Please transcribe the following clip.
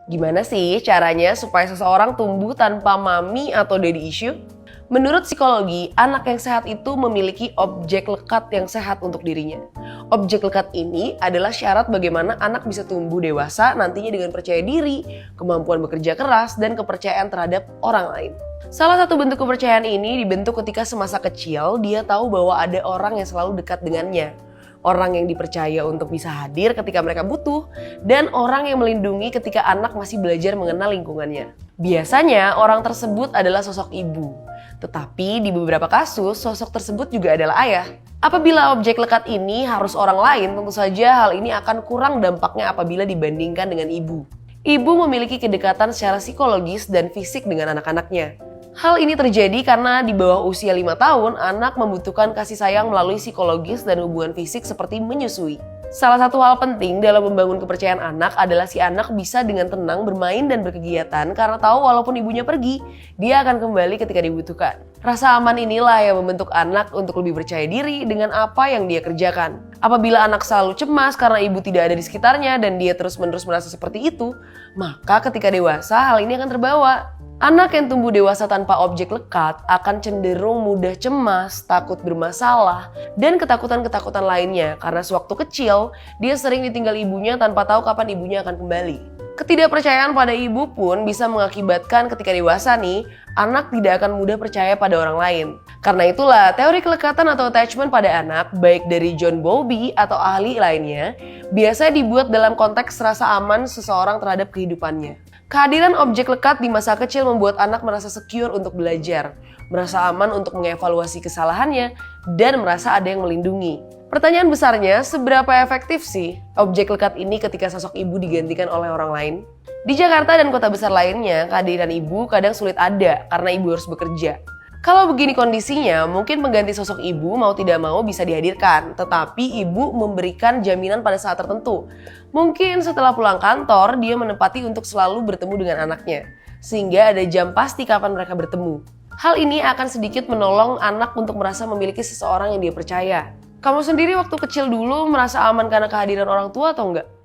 Gimana sih caranya supaya seseorang tumbuh tanpa mommy atau daddy issue? Menurut psikologi, anak yang sehat itu memiliki objek lekat yang sehat untuk dirinya. Objek lekat ini adalah syarat bagaimana anak bisa tumbuh dewasa nantinya dengan percaya diri, kemampuan bekerja keras, dan kepercayaan terhadap orang lain. Salah satu bentuk kepercayaan ini dibentuk ketika semasa kecil dia tahu bahwa ada orang yang selalu dekat dengannya. Orang yang dipercaya untuk bisa hadir ketika mereka butuh, dan orang yang melindungi ketika anak masih belajar mengenal lingkungannya. Biasanya orang tersebut adalah sosok ibu, tetapi di beberapa kasus sosok tersebut juga adalah ayah. Apabila objek lekat ini harus orang lain, tentu saja hal ini akan kurang dampaknya apabila dibandingkan dengan ibu. Ibu memiliki kedekatan secara psikologis dan fisik dengan anak-anaknya. Hal ini terjadi karena di bawah usia 5 tahun, anak membutuhkan kasih sayang melalui psikologis dan hubungan fisik seperti menyusui. Salah satu hal penting dalam membangun kepercayaan anak adalah si anak bisa dengan tenang bermain dan berkegiatan karena tahu walaupun ibunya pergi, dia akan kembali ketika dibutuhkan. Rasa aman inilah yang membentuk anak untuk lebih percaya diri dengan apa yang dia kerjakan. Apabila anak selalu cemas karena ibu tidak ada di sekitarnya dan dia terus-menerus merasa seperti itu, maka ketika dewasa hal ini akan terbawa. Anak yang tumbuh dewasa tanpa objek lekat akan cenderung mudah cemas, takut bermasalah, dan ketakutan-ketakutan lainnya karena sewaktu kecil dia sering ditinggal ibunya tanpa tahu kapan ibunya akan kembali. Ketidakpercayaan pada ibu pun bisa mengakibatkan ketika dewasa nih, anak tidak akan mudah percaya pada orang lain. Karena itulah teori kelekatan atau attachment pada anak, baik dari John Bowlby atau ahli lainnya, biasanya dibuat dalam konteks rasa aman seseorang terhadap kehidupannya. Kehadiran objek lekat di masa kecil membuat anak merasa secure untuk belajar, merasa aman untuk mengevaluasi kesalahannya, dan merasa ada yang melindungi. Pertanyaan besarnya, seberapa efektif sih objek lekat ini ketika sosok ibu digantikan oleh orang lain? Di Jakarta dan kota besar lainnya, kehadiran ibu kadang sulit ada karena ibu harus bekerja. Kalau begini kondisinya, mungkin pengganti sosok ibu mau tidak mau bisa dihadirkan, tetapi ibu memberikan jaminan pada saat tertentu. Mungkin setelah pulang kantor, dia menempati untuk selalu bertemu dengan anaknya, sehingga ada jam pasti kapan mereka bertemu. Hal ini akan sedikit menolong anak untuk merasa memiliki seseorang yang dia percaya. Kamu sendiri waktu kecil dulu merasa aman karena kehadiran orang tua atau enggak?